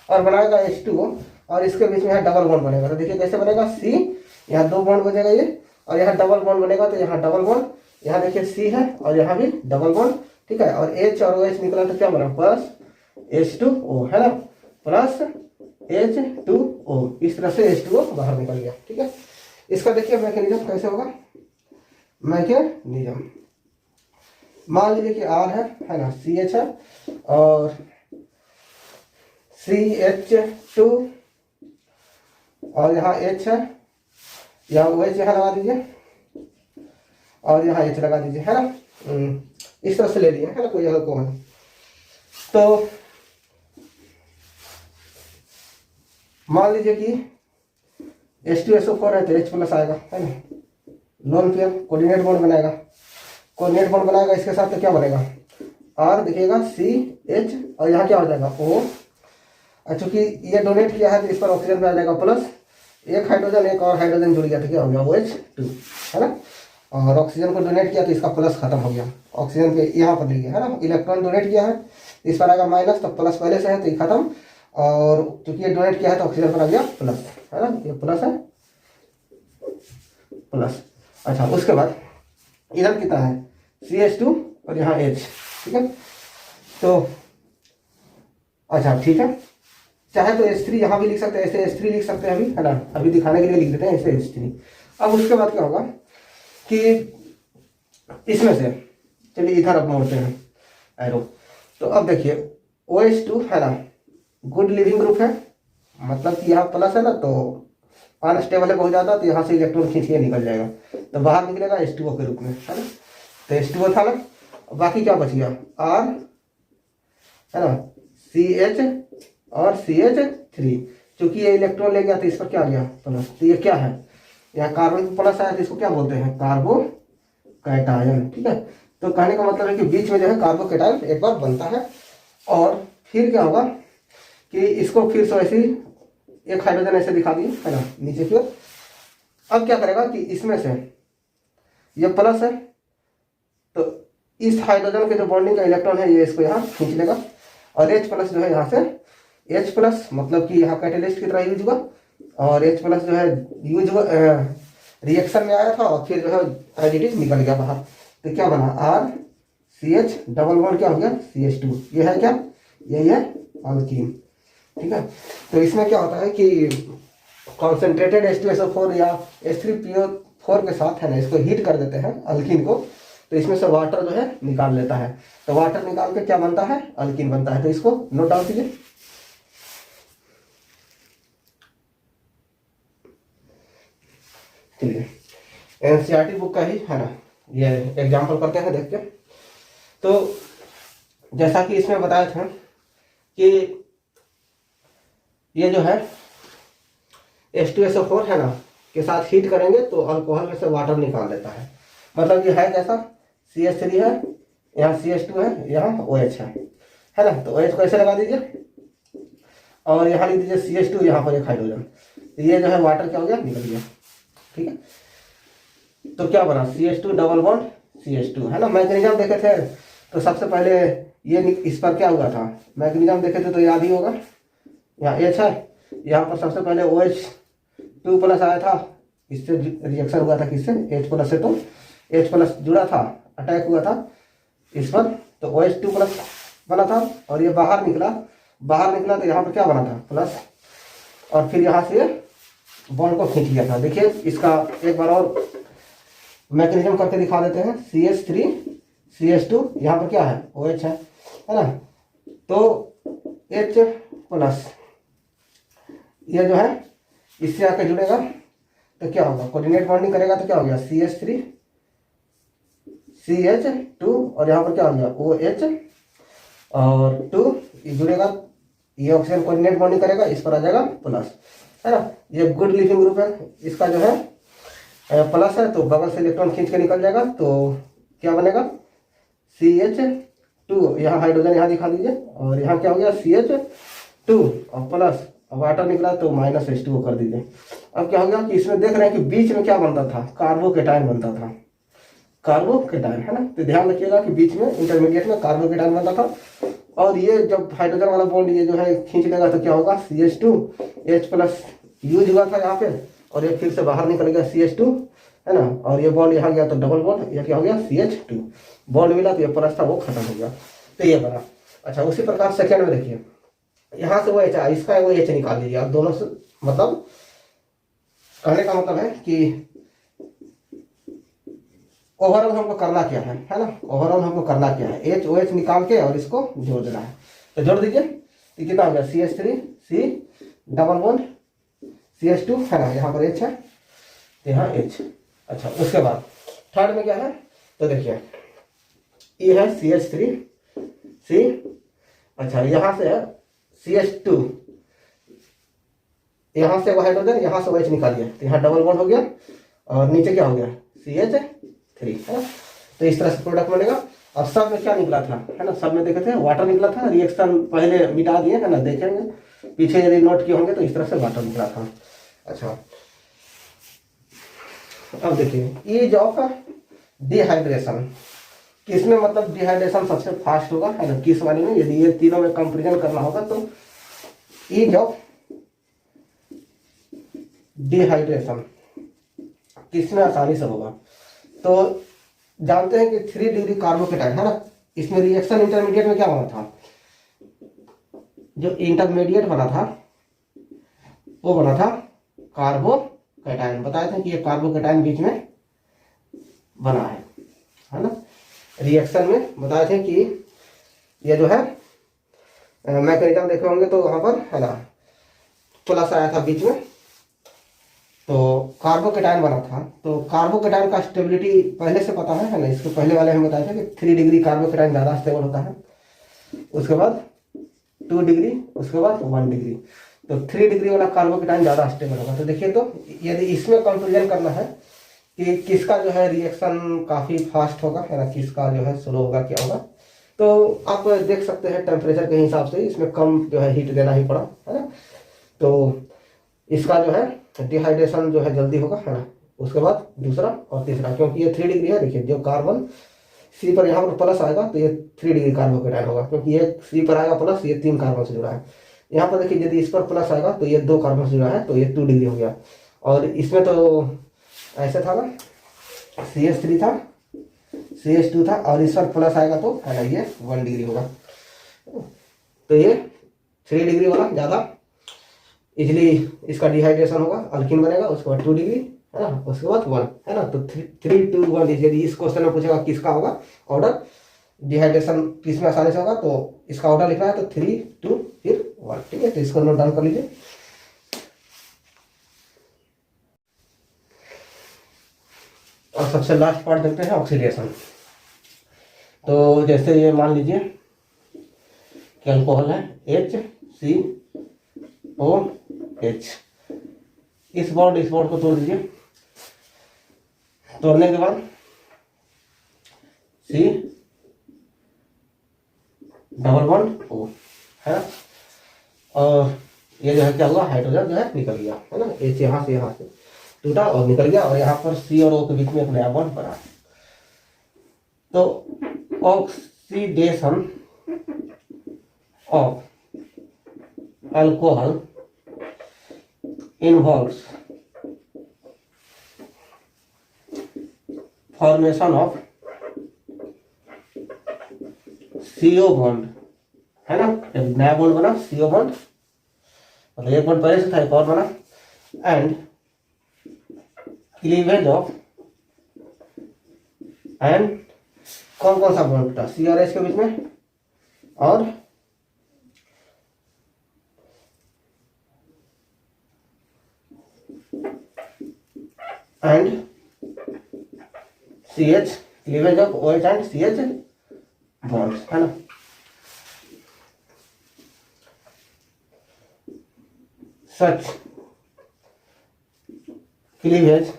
और बनाएगा H2O, और इसके बीच में यहाँ डबल बॉन्ड बनेगा। तो देखिए कैसे बनेगा, C, यहाँ 2 बॉन्ड बनेगा ये, और यहाँ डबल बॉन्ड बनेगा, तो यहाँ डबल बॉन्ड, यहाँ देखिए C है और यहाँ भी डबल बॉन्ड, ठीक है। और H और OH निकला तो क्या बना, प्लस H2O, है ना, प्लस H2O, इस तरह से H2O बाहर निकल गया, ठीक है। इसका देखिए मैकेनिज्म कैसे होगा, मैकेनिज्म मान लीजिए कि R है ना, CH है और CH2, और यहाँ H है, यहाँ OH यहाँ लगा दीजिए, और यहाँ H लगा दीजिए, है ना। इस तरह से ले लिए, है ना, कोई जगह कौन। तो मान लीजिए कि H2SO4 है तो H प्लस आएगा, है ना, लोन पेयर कोऑर्डिनेट बॉन्ड बनाएगा, कोऑर्डिनेट बॉन्ड बनाएगा, इसके साथ तो क्या बनेगा, R दिखेगा, CH, और यहाँ क्या हो जाएगा O। चूंकि ये डोनेट किया है तो इस पर ऑक्सीजन पे आ जाएगा प्लस, एक हाइड्रोजन, एक और हाइड्रोजन जुड़ गया तो क्या हो गया, OH2, है ना। और ऑक्सीजन को डोनेट किया तो इसका प्लस खत्म हो गया, ऑक्सीजन पे यहाँ पर लिया, है ना। इलेक्ट्रॉन डोनेट किया है, इस पर आएगा माइनस, तो प्लस पहले से है तो ये खत्म, और चूंकि ये डोनेट किया है तो ऑक्सीजन पर आ गया प्लस, है ना, ये प्लस है, प्लस। अच्छा, उसके बाद इधर कितना है, CH2 और यहाँ H, ठीक है। तो अच्छा ठीक है, चाहे तो H3 यहाँ भी लिख सकते हैं, ऐसे H3 लिख सकते हैं अभी, है ना, अभी दिखाने के लिए लिख देते हैं ऐसे H3। अब उसके बाद क्या होगा कि इसमें से चलिए इधर अब मोड़ते हैं एरो। तो अब देखिए OH2 है ना, गुड लिविंग ग्रुप है, मतलब कि यहाँ प्लस है ना, तो अनस्टेबल है बहुत ज़्यादा, तो यहाँ से इलेक्ट्रॉन खींच के निकल जाएगा, तो बाहर निकलेगा H2O के रूप में, है ना। तो H2O था ना, बाकी क्या बच गया, R, है ना, CH और CH3। चूंकि ये इलेक्ट्रॉन ले गया तो इस पर क्या आ गया, प्लस। तो ये क्या है, यहाँ कार्बन प्लस आया तो इसको क्या बोलते हैं, कार्बोकैटायन, ठीक है। तो कहने का मतलब है कि बीच में जो है कार्बोकैटायन एक बार बनता है, और फिर क्या होगा कि इसको फिर से ऐसे एक हाइड्रोजन ऐसे दिखा दिए, है ना, नीचे की ओर। अब क्या करेगा कि इसमें से ये प्लस है, तो इस हाइड्रोजन के जो बॉन्डिंग का इलेक्ट्रॉन है ये इसको यहाँ खींच लेगा, और H प्लस जो है यहाँ से, H प्लस मतलब कि यहाँ कैटेलिस्ट की तरह यूज हुआ, और H प्लस जो है यूज हुआ रिएक्शन में आया था, और फिर जो है एज इट इज निकल गया बाहर। तो क्या बना, R CH डबल बॉन्ड क्या हो गया, CH2। ये है क्या, यही है अल्कीन, ठीक है। तो इसमें क्या होता है कि कॉन्सेंट्रेटेड H2SO4 या H3PO4 के साथ है ना, इसको हीट कर देते हैं अल्कीन को, तो इसमें से वाटर जो है निकाल लेता है, तो वाटर निकाल के क्या बनता है, अल्कीन बनता है। तो इसको नोट डाउन कीजिए। चलिए एनसीईआरटी बुक का ही है ना, ये एग्जाम्पल करते हैं, देखते हैं। तो जैसा कि इसमें बताया था कि ये जो है H2SO4 है ना के साथ हीट करेंगे तो अल्कोहल में से वाटर निकाल लेता है। मतलब ये है कैसा, CH3 है, यहाँ CH2 है, यहाँ OH है ना। तो OH को ऐसे लगा दीजिए, और यहाँ लिख दीजिए CH2, यहाँ पर एक हाइड्रोजन, तो ये जो है वाटर क्या हो गया, निकल गया, ठीक है। तो क्या बना, CH2 डबल बॉन्ड CH2, है ना। मैकेनिज्म देखे थे तो सबसे पहले ये इस पर क्या हुआ था, मैकेनिज्म देखे थे तो याद ही होगा, यहाँ H है, यहाँ पर सबसे पहले OH2 प्लस आया था, इससे रिएक्शन हुआ था किससे, H प्लस से, तो H प्लस जुड़ा था, अटैक हुआ था इस पर, तो OH2 प्लस बना था, और ये बाहर निकला तो यहाँ पर क्या बना था, प्लस, और फिर यहाँ से बॉन्ड को खींच लिया था। देखिए इसका एक बार और मैकेनिज्म करके दिखा देते हैं। CH3 CH2, यहाँ पर क्या है, OH है ना, तो H प्लस ये जो है इससे आके जुड़ेगा तो क्या होगा, कोऑर्डिनेट बॉन्डिंग करेगा तो क्या हो गया, CH3 CH2, और यहाँ पर क्या हो गया, OH और 2, ये जुड़ेगा, ये ऑक्सीजन कोऑर्डिनेट बॉन्डिंग करेगा, इस पर आ जाएगा प्लस, है ना। ये गुड लिविंग ग्रुप है, इसका जो है प्लस है तो बगल से इलेक्ट्रॉन खींच के निकल जाएगा, तो क्या बनेगा, CH टू, यहाँ हाइड्रोजन यहाँ दिखा दीजिए, और यहाँ क्या हो गया CH2 और प्लस वाटर निकला तो -H2O कर दीजिए। अब क्या हो गया कि इसमें देख रहे हैं कि बीच में क्या बनता था, कार्बोकेटाइन बनता था, कार्बोकेटाइन है ना। तो ध्यान रखिएगा कि बीच में इंटरमीडिएट में कार्बोकेटाइन बनता था, और ये जब हाइड्रोजन वाला बॉन्ड ये जो है खींच लेगा तो क्या होगा CH2 H प्लस यूज हुआ था यहाँ पे, और ये फिर से बाहर निकल गया CH2 है ना, और ये बॉन्ड यहाँ गया तो डबल बॉन्ड, ये क्या हो गया CH2 बॉन्ड मिला तो ये प्लस था वो खत्म हो गया, तो ये बना। अच्छा उसी प्रकार सेकेंड में देखिए, यहाँ से वो H आया, इसका वो H निकाल लीजिए आप दोनों से, मतलब कहने का मतलब है कि ओवरऑल हमको करना क्या है ना, ओवरऑल हमको करना क्या है, HOH निकाल के और इसको जोड़ देना है। तो जोड़ दीजिए, तो कितना हो गया CH3 C double bond CH2 है ना, यहाँ पर H है, यहाँ H। अच्छा उसके बाद थर्ड में क्या है, तो देखिए ये है CH3 C, अच्छा यहाँ से है CH2, यहाँ से वो हाइड्रोजन, यहाँ से वो H निकालिए, तो यहाँ डबल बॉन्ड हो गया, और नीचे क्या हो गया CH3 है। तो इस तरह से प्रोडक्ट बनेगा। और सब में क्या निकला था है ना, सब में देखे थे वाटर निकला था, रिएक्शन पहले मिटा दिए है ना, देखेंगे पीछे यदि नोट किए होंगे तो इस तरह से वाटर निकला था। अच्छा अब देखिए ईज ऑफ डिहाइड्रेशन, किसमें मतलब डिहाइड्रेशन सबसे फास्ट होगा है ना, किस वाले में, यदि ये तीनों में कंपेरिजन करना होगा तो ईज ऑफ डिहाइड्रेशन किसमें आसानी से होगा। तो जानते हैं कि 3 डिग्री कार्बोकेटाइन है ना, इसमें रिएक्शन इंटरमीडिएट में क्या बना था, जो इंटरमीडिएट बना था वो बना था कार्बोकेटाइन, बताए थे कि ये कार्बोकेटाइन बीच में बना है ना। रिएक्शन में बताए थे कि ये जो है मैकेनिज्म देखे होंगे तो वहां पर है ना प्लस आया था बीच में, तो कार्बोकेटाइन बना था। तो कार्बोकेटाइन का स्टेबिलिटी पहले से पता है ना, इसके पहले वाले हम बताए थे कि 3 डिग्री कार्बोकेटाइन ज़्यादा स्टेबल होता है, उसके बाद 2 डिग्री, उसके बाद 1 डिग्री, तो 3 डिग्री वाला कार्बोकेटाइन ज़्यादा स्टेबल होगा। तो देखिए, तो यदि इसमें कंपेरिजन करना है कि किसका जो है रिएक्शन काफ़ी फास्ट होगा है ना, किसका जो है स्लो होगा, क्या होगा, तो आप देख सकते हैं टेम्परेचर के हिसाब से इसमें कम जो है हीट देना ही पड़ा है ना। तो इसका जो है डिहाइड्रेशन जो है जल्दी होगा है ना, उसके बाद दूसरा और तीसरा, क्योंकि ये 3 डिग्री है। देखिए जो कार्बन सी पर यहाँ पर प्लस आएगा तो ये 3 डिग्री कार्बोकेटाइन होगा, क्योंकि ये सी पर आएगा प्लस, ये 3 कार्बन से जुड़ा है। यहाँ पर देखिए यदि इस पर प्लस आएगा तो ये 2 कार्बन से जुड़ा है, तो ये 2 डिग्री हो गया। और इसमें तो ऐसे था ना, CH3 था, CH2 था, और इस पर प्लस आएगा तो है ना ये 1 डिग्री होगा। तो ये 3 डिग्री वाला ज़्यादा इजली इसका डिहाइड्रेशन होगा, अल्किन बनेगा, उसके बाद 2 डिग्री है ना, उसके बाद 1 है ना। तो 3 2 1, यदि इस क्वेश्चन में पूछेगा किसका होगा ऑर्डर, डिहाइड्रेशन किसमें आसानी से होगा, तो इसका ऑर्डर लिखना है तो 3 2 फिर 1, ठीक है। तो इसको नोट डाउन कर लीजिए। और सबसे लास्ट पार्ट देखते हैं ऑक्सीडेशन। तो जैसे ये मान लीजिए कि अल्कोहल है HCOH, इस बॉन्ड को तोड़ दीजिए, तोड़ने के बाद C डबल बॉन्ड O है, और ये जो है क्या हुआ, हाइड्रोजन जो है निकल गया है ना, H यहाँ से टूटा और निकल गया, और यहाँ पर C और O के बीच में एक नया बॉन्ड बना। तो oxidation of alcohol involves formation of CO bond है ना, एक नया बॉन्ड बना CO बॉन्ड, मतलब एक बॉन्ड पहले से था, एक और बना, एंड क्लीवेज ऑफ, एंड कौन कौन सा बॉन्ड था C और H के बीच में, और and CH, cleavage of OH and CH bonds है ना। Such cleavage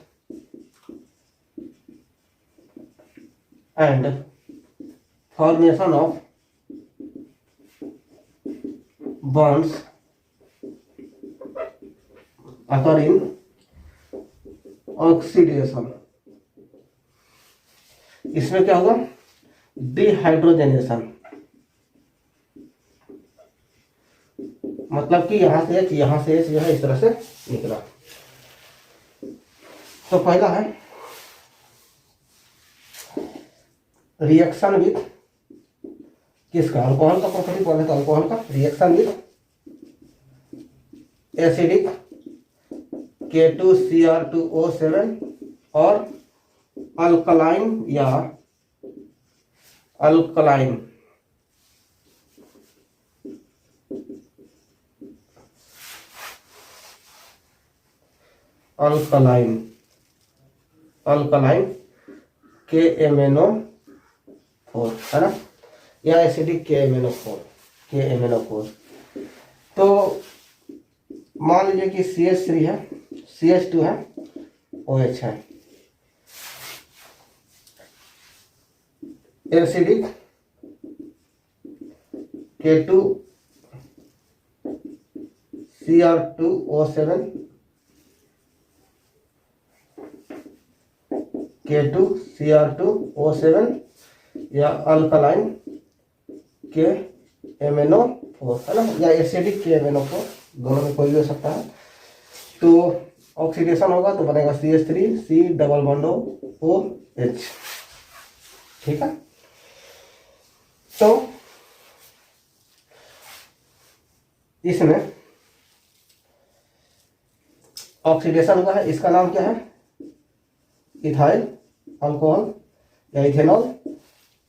and formation of bonds occur in oxidation, इसमें क्या होगा, डिहाइड्रोजनेशन, मतलब कि यहां से H जो है इस तरह से निकला। तो पहला है रिएक्शन विथ किसका, अल्कोहल का प्रॉपर्टी पढ़े तो अल्कोहल का रिएक्शन विथ एसिडिक K2Cr2O7 और अल्कलाइन या अल्कलाइन अल्कलाइन अल्कलाइन KMnO4 है ना, या एसिडिक KMnO4। तो मान लीजिए कि CH3 है, CH2 है, OH है, एसिडिक K2Cr2O7 K2Cr2O7 या अल्कलाइन KMnO4 है ना, या एसिडिक KMnO4, दोनों में कोई भी हो सकता है। तो ऑक्सीडेशन होगा तो बनेगा CH3 C double bond OH, ठीक है। तो इसमें ऑक्सीडेशन हुआ है, इसका नाम क्या है, इथाइल अल्कोहल या इथेनॉल।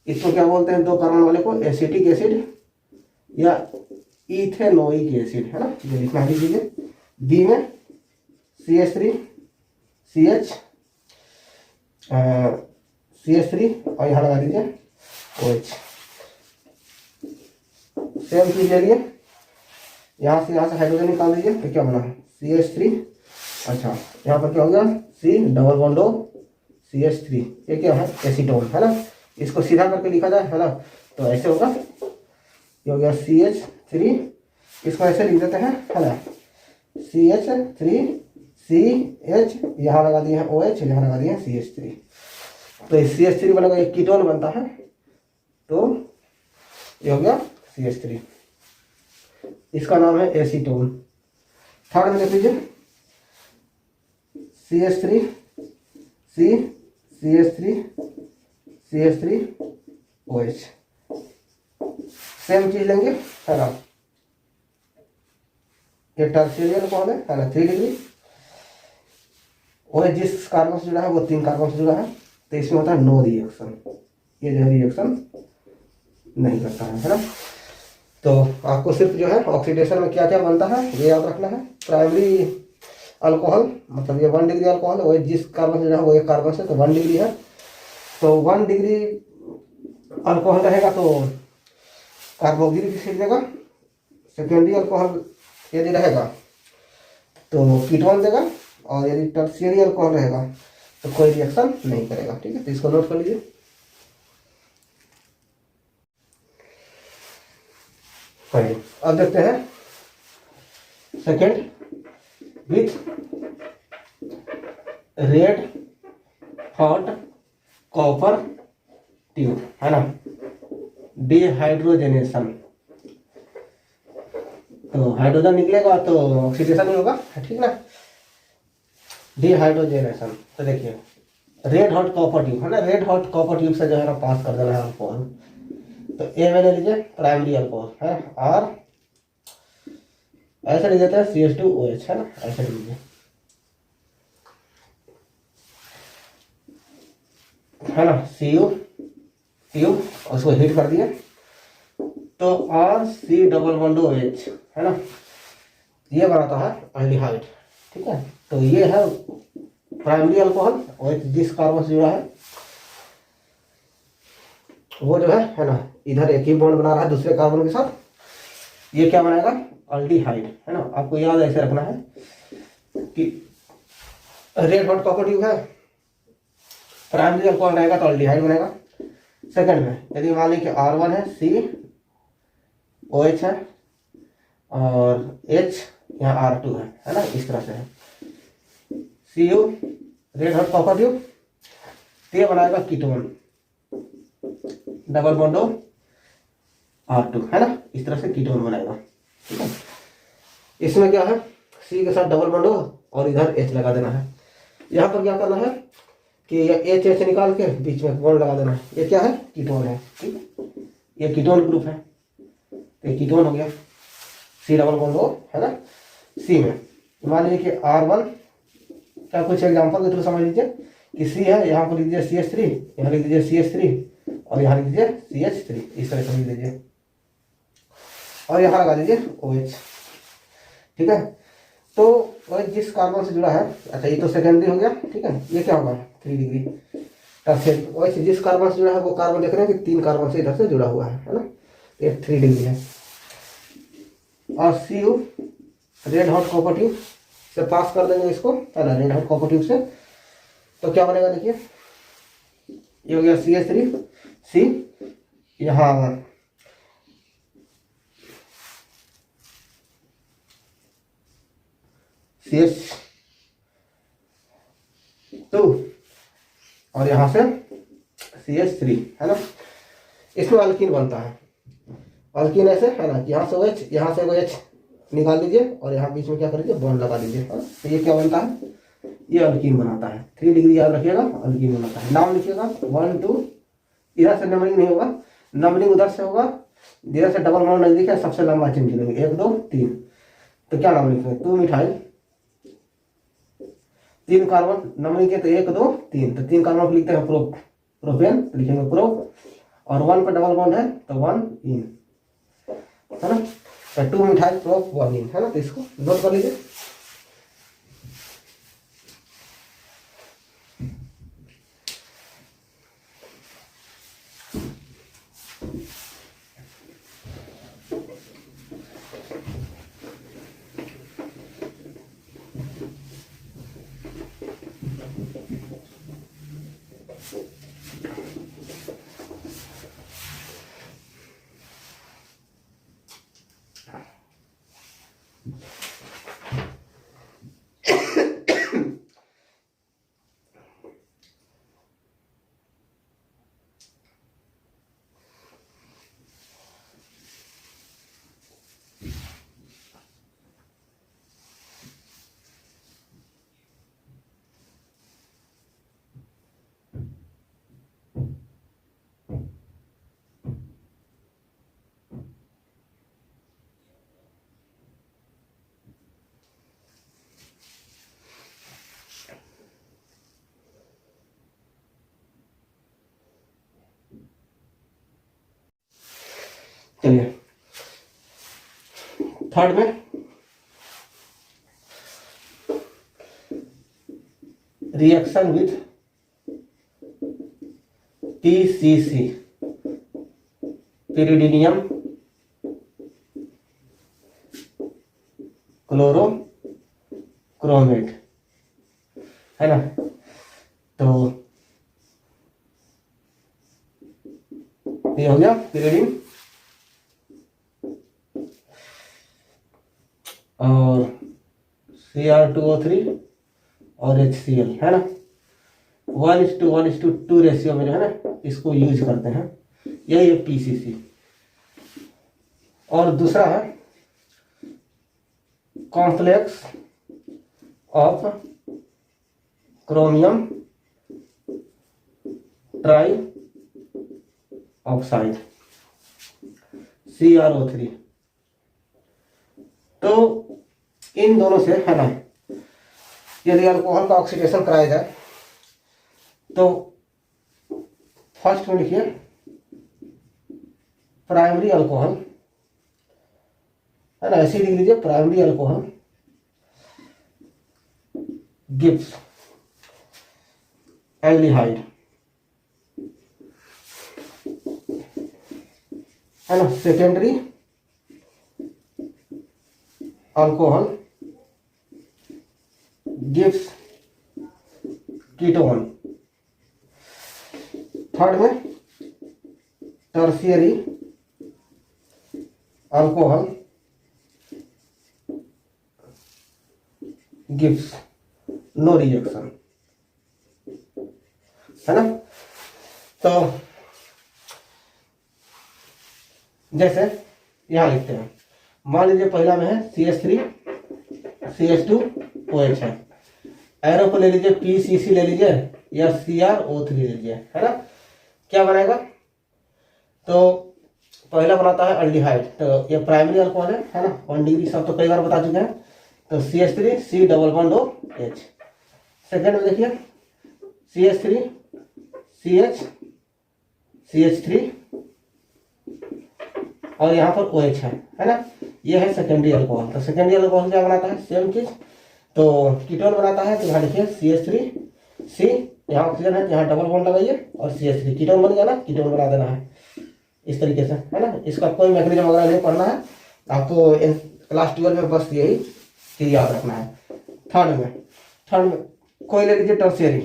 इसको क्या बोलते हैं, 2 कार्बन वाले को, एसिटिक एसिड या इथेनोइक एसिड, है ना, ये लिखना है लीजिए। बी में CH3 CH3 और यहाँ लगा दीजिए OH, सेम चीज ले लिए, यहाँ से हाइड्रोजन निकाल दीजिए तो क्या बना है CH3, अच्छा यहाँ पर क्या हो गया C double bond O CH3, ये क्या है एसीटोन, है ना। इसको सीधा करके लिखा जाए, है ना, तो ऐसे होगा, ये हो गया CH3, इसको ऐसे लिख देते हैं, है ना, CH3 CH, यहाँ लगा दिए हैं OH, यहाँ लगा दिए हैं CH3, तो इस CH3 बनेगा, एक कीटोन बनता है, तो ये हो गया CH3, इसका नाम है एसीटोन। थर्ड में देख लीजिए CH3 C CH3 OH, same चीज लेंगे, है ना, ये टर्शियरी अल्कोहल है ना, 3 डिग्री। OH जिस कार्बन से जुड़ा है वो 3 कार्बन से जुड़ा है, तो इसमें होता है नो रिएक्शन, ये जो रिएक्शन नहीं करता है ना। तो आपको सिर्फ जो है ऑक्सीडेशन में क्या क्या बनता है ये याद रखना है। प्राइमरी अल्कोहल मतलब ये 1 डिग्री अल्कोहल, वो जिस कार्बन से जुड़ा है वो 1 कार्बन से, तो 1 डिग्री है, तो 1 डिग्री अल्कोहल रहेगा तो कार्बोक्सिलिक एसिड देगा। सेकेंडरी अल्कोहल यदि रहेगा तो कीटोन देगा, और यदि टर्शियरी अल्कोहल रहेगा तो कोई रिएक्शन नहीं करेगा, ठीक है। तो इसको नोट कर लीजिए। अब देखते हैं second, with red hot copper tube, है ना, डिहाइड्रोजनेशन, तो हाइड्रोजन निकलेगा तो ऑक्सीडेशन ही होगा, ठीक ना, डिहाइड्रोजनेशन। तो देखिए रेड हॉट कॉपर ट्यूब, है ना, रेड हॉट कॉपर ट्यूब से जो है ना पास कर देना है अल्कोहल, तो ए में ले लीजिए प्राइमरी अल्कोहल है, और ऐसे लिख देते हैं CH2OH, है ना, ऐसे लिख लीजिए, है ना, Cu ट्यूब, उसको हीट कर दिए तो R C double bond OH, है ना, ये बनाता है एल्डिहाइड, ठीक है। तो ये है प्राइमरी अल्कोहल, OH जिस कार्बन से जुड़ा है वो जो है ना, इधर एक ही बॉन्ड बना रहा है दूसरे कार्बन के साथ, ये क्या बनाएगा एल्डिहाइड, है ना। आपको याद ऐसे रखना है कि रेड हॉट कॉपर ट्यूब है, प्राइमरी अल्कोहल रहेगा तो एल्डिहाइड बनेगा। सेकंड में यदि मान ली कि R1 है, COH है, और H यहाँ R2 है ना, इस तरह से है। Cu red hot copper tube, तो ये बनाएगा कीटोन, डबल बॉन्ड R2 है ना, इस तरह से कीटोन बनाएगा। ठीक है, इसमें क्या है, C के साथ डबल बॉन्ड और इधर H लगा देना है। यहाँ पर क्या करना है कि ये H निकाल के बीच में बॉन्ड लगा देना है। ये क्या है, कीटोन है। ठीक है, ये कीटोन ग्रुप है, तो ये कीटोन हो गया, C डबल बॉन्ड O है ना। C में मान लीजिए कि R1 क्या, कुछ एग्जाम्पल के थ्रू समझ लीजिए कि C है, यहाँ पर लिख दीजिए CH3, यहाँ लिख दीजिए CH3 और यहाँ लिख दीजिए CH3, इस तरह से लिख दीजिए और यहाँ लगा दीजिए OH। ठीक है, तो OH जिस कार्बन से जुड़ा है, अच्छा ये तो सेकेंडरी हो गया। ठीक है, ये क्या होगा 3 डिग्री टर्शियरी। OH जिस कार्बन से जुड़ा है वो कार्बन देख रहे हैं कि 3 कार्बन से इधर से जुड़ा हुआ है ना, ये 3 डिग्री है। और Cu red hot copper tube से पास कर देंगे इसको, है ना, रेड हॉट कॉपर ट्यूब से, तो क्या बनेगा देखिए, ये हो गया CH3, C यहाँ CH2 और यहाँ से CH3 है ना। इसमें अल्कीन बनता है। अल्कीन ऐसे है ना कि यहाँ से OH, यहाँ से OH निकाल लीजिए और यहाँ बीच में क्या कर लीजिए, बॉन्ड लगा दीजिए। तो ये क्या बनता है, ये अल्कीन बनाता है। 3 डिग्री याद रखिएगा, अल्कीन बनाता है। नाम लिखिएगा 1 2, इधर से नंबरिंग नहीं होगा, नंबरिंग उधर से होगा, इधर से डबल बॉन्ड नजदीक है, सबसे लंबा चिन्ह चलेंगे 1 2 3। तो क्या नाम लिखेंगे, 2 मिठाई, 3 कार्बन नंबरिंग के, तो 1 2 3, तो 3 कार्बन को लिखते हैं प्रोपेन, तो लिखेंगे प्रो, और 1 पर डबल बॉन्ड है तो 1 इन, है ना। तो 2 मिठाई प्रो 1 इन, है ना। तो इसको नोट कर लीजिए। चलिए थर्ड में reaction with PCC, pyridinium chlorochromate, है ना। तो ये हो गया pyridine और Cr2O3 और HCl, है ना। 1:1:2 रेशियो में जो है ना इसको यूज करते हैं, यही है PCC। और दूसरा है complex of chromium try oxide CrO3। तो इन दोनों से, है ना, यदि अल्कोहल का ऑक्सीडेशन कराया जाए तो फर्स्ट में लिखिए प्राइमरी अल्कोहल, है ना, ऐसे लिख लीजिए प्राइमरी अल्कोहल गिव्स एल्डिहाइड, है ना। Secondary alcohol gives ketone. Third में tertiary alcohol gives no reaction, है ना। तो जैसे यहां लिखते हैं, मान लीजिए पहला में है CH3 CH2OH है, एरो को ले लीजिए PCC ले लीजिए या CrO3 ले लीजिए, है ना। क्या बनेगा, तो पहला बनाता है अल्डिहाइड, तो ये प्राइमरी अल्कोहल है ना, 1 डिग्री, सब तो कई बार बता चुके हैं। तो CH3 C double bond OH। Second में देखिए CH3 CH CH3 और यहाँ पर OH है ना, ये है सेकेंडरी अल्कोहल। तो सेकेंडरी अल्कोहल क्या बनाता है, सेम चीज, तो कीटोन बनाता है। तो यहाँ देखिए CH3C, यहाँ ऑक्सीजन है, यहाँ डबल बॉन्ड लगाइए और CH3 कीटोन बन गया ना, कीटोन बना देना है इस तरीके से, है ना। इसका कोई मैकेनिज्म वगैरह नहीं पढ़ना है आपको, क्लास 12 में बस यही चीज याद रखना है। थर्ड में कोई ले लीजिए टर्शियरी,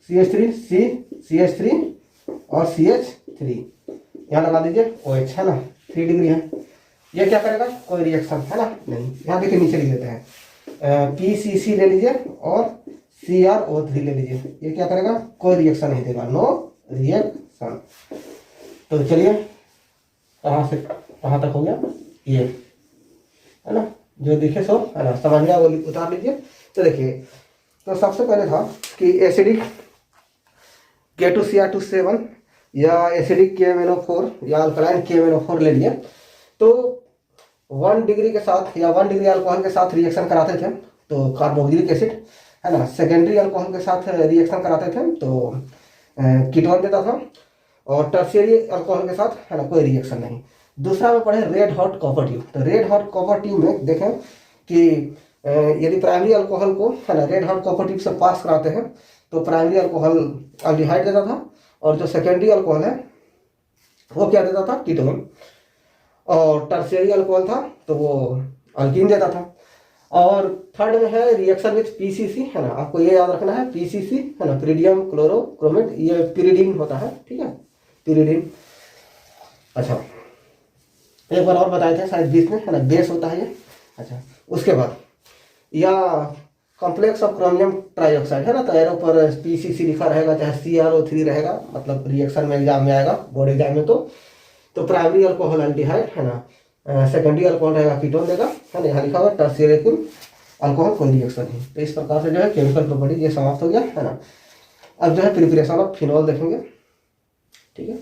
CH3C CH3 और CH3, यहाँ लगा दीजिए OH, है ना, 3 डिग्री है। ये क्या करेगा, कोई रिएक्शन, है ना, नहीं। यहाँ देखिए नीचे लिख देते हैं, PCC ले लीजिए और CrO3 ले लीजिए, ये क्या करेगा, कोई रिएक्शन नहीं देगा, नो रिएक्शन। तो चलिए कहाँ से कहाँ तक हो गया, ये है ना, जो दिखे सो, है ना, समझ गया वो उतार लीजिए। तो देखिए, तो सबसे पहले था कि एसिडिक K2Cr2 या एसिडिक KMnO4 या अल्कलाइन KMnO4 ले लिए, तो 1 डिग्री के साथ या 1 डिग्री अल्कोहल के साथ रिएक्शन कराते थे तो कार्बोक्सिलिक एसिड, है ना, सेकेंडरी अल्कोहल के साथ रिएक्शन कराते थे तो कीटोन देता था, और टर्शियरी अल्कोहल के साथ, है ना, कोई रिएक्शन नहीं। दूसरा में पढ़े रेड हॉट कॉपर ट्यूब। तो रेड हॉट कॉपर ट्यूब में देखें कि यदि प्राइमरी अल्कोहल को, है ना, रेड हॉट कॉपर ट्यूब से पास कराते हैं तो प्राइमरी अल्कोहल अल्डिहाइड देता था, और जो सेकेंडरी अल्कोहल है वो क्या देता था, कीटोन, और टर्शियरी अल्कोहल था तो वो अल्कीन देता था। और थर्ड में है रिएक्शन विथ PCC, है ना, आपको ये याद रखना है, PCC, है ना, पिरिडियम क्लोरोक्रोमेट, ये पिरिडीन होता है, ठीक है, पिरिडीन। अच्छा, एक बार और बताए थे शायद 20 में, है ना, बेस होता है ये। अच्छा, उसके बाद या कॉम्प्लेक्स ऑफ क्रोमियम ट्राइऑक्साइड, है ना, तो एरो पर PCC लिखा रहेगा, चाहे CrO3 रहेगा, मतलब रिएक्शन में एग्जाम में आएगा, बोर्ड एग्जाम में। तो प्राइमरी अल्कोहल अल्डिहाइड, है ना, सेकेंडरी अल्कोहल रहेगा कीटोन देगा, है ना, यहाँ लिखा हुआ टर्शियरी अल्कोहल कोई रिएक्शन नहीं। तो इस प्रकार से जो है केमिकल प्रॉपर्टी ये समाप्त हो गया, है ना। अब जो है प्रिपरेशन ऑफ फिनॉल देखेंगे, ठीक है।